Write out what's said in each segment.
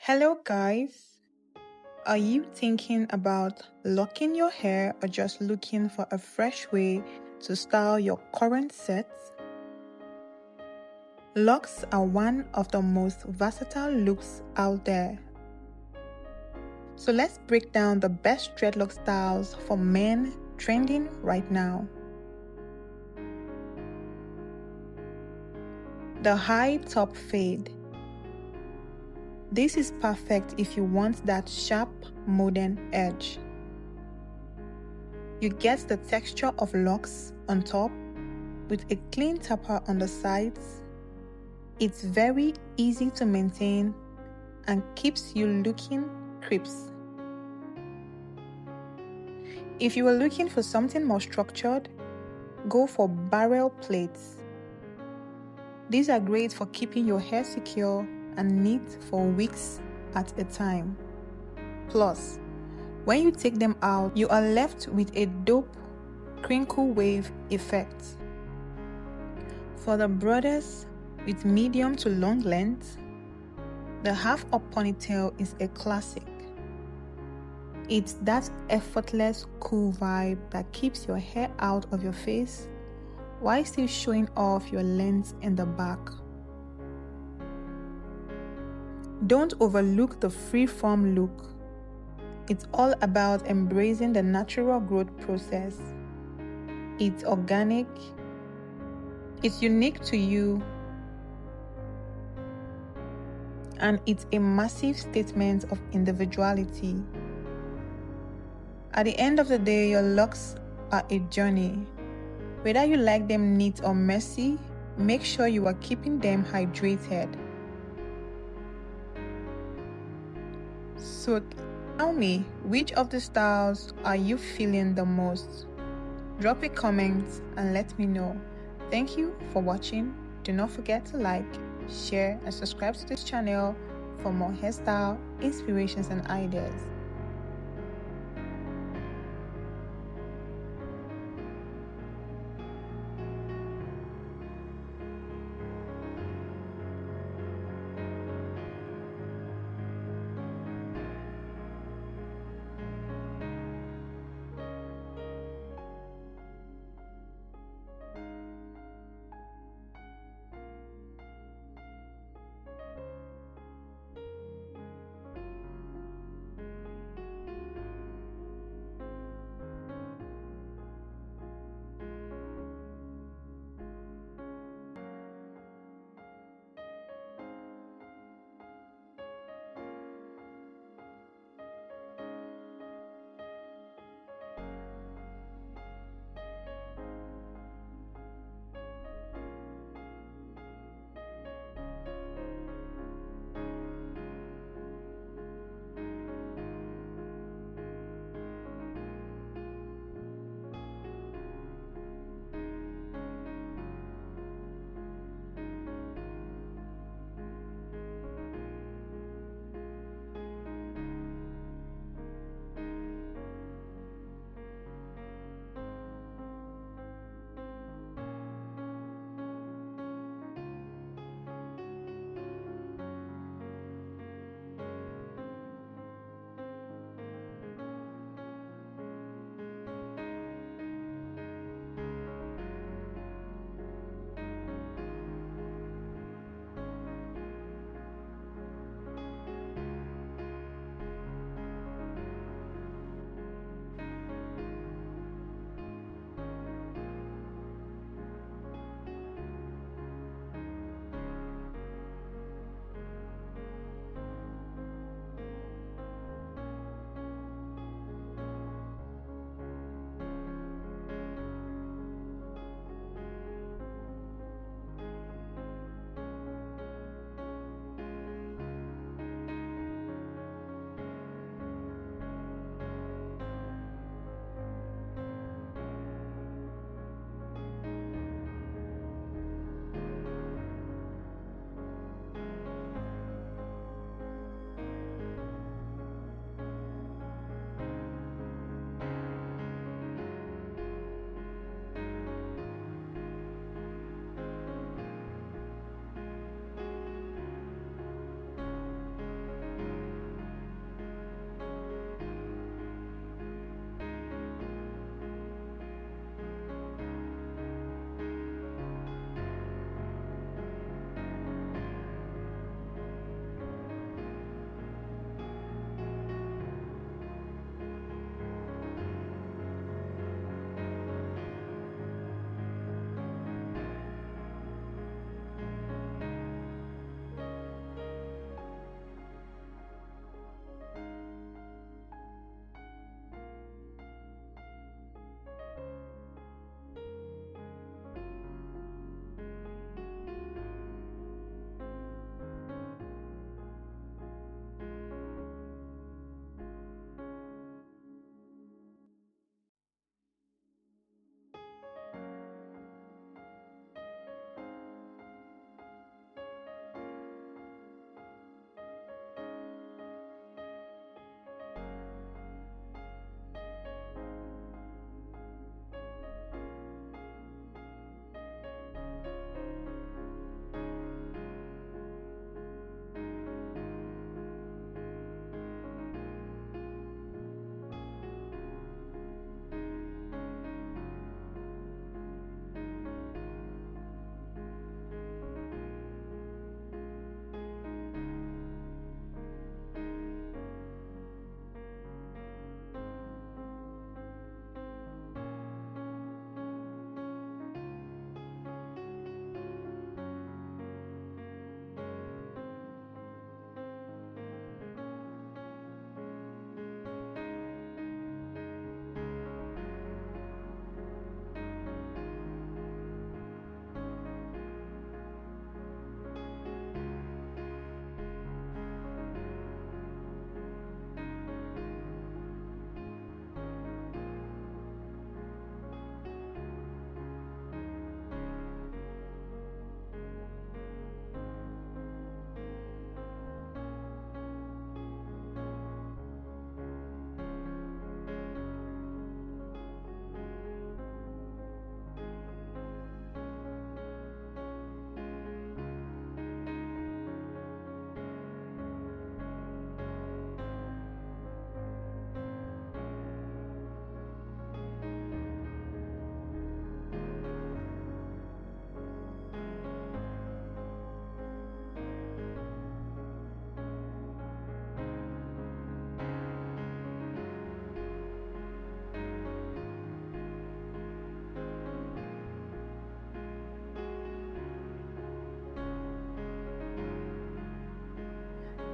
Hello, guys. Are you thinking about locking your hair or just looking for a fresh way to style your current sets? Locks are one of the most versatile looks out there. So let's break down the best dreadlock styles for men trending right now. The high top fade. This is perfect if you want that sharp, modern edge. You get the texture of locks on top with a clean tapper on the sides. It's very easy to maintain and keeps you looking crisp. If you are looking for something more structured, go for barrel plaits. These are great for keeping your hair secure and neat for weeks at a time. Plus, when you take them out, you are left with a dope crinkle wave effect. For the brothers with medium to long length, the half-up ponytail is a classic. It's that effortless, cool vibe that keeps your hair out of your face while still showing off your length in the back. Don't overlook the free-form look. It's all about embracing the natural growth process. It's organic, it's unique to you, and it's a massive statement of individuality. At the end of the day, your locks are a journey. Whether you like them neat or messy, make sure you are keeping them hydrated. So tell me, which of the styles are you feeling the most? Drop a comment and let me know. Thank you for watching. Do not forget to like, share, and subscribe to this channel for more hairstyle, inspirations, and ideas.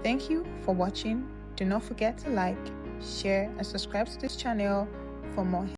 Thank you for watching. Do not forget to like, share and subscribe to this channel for more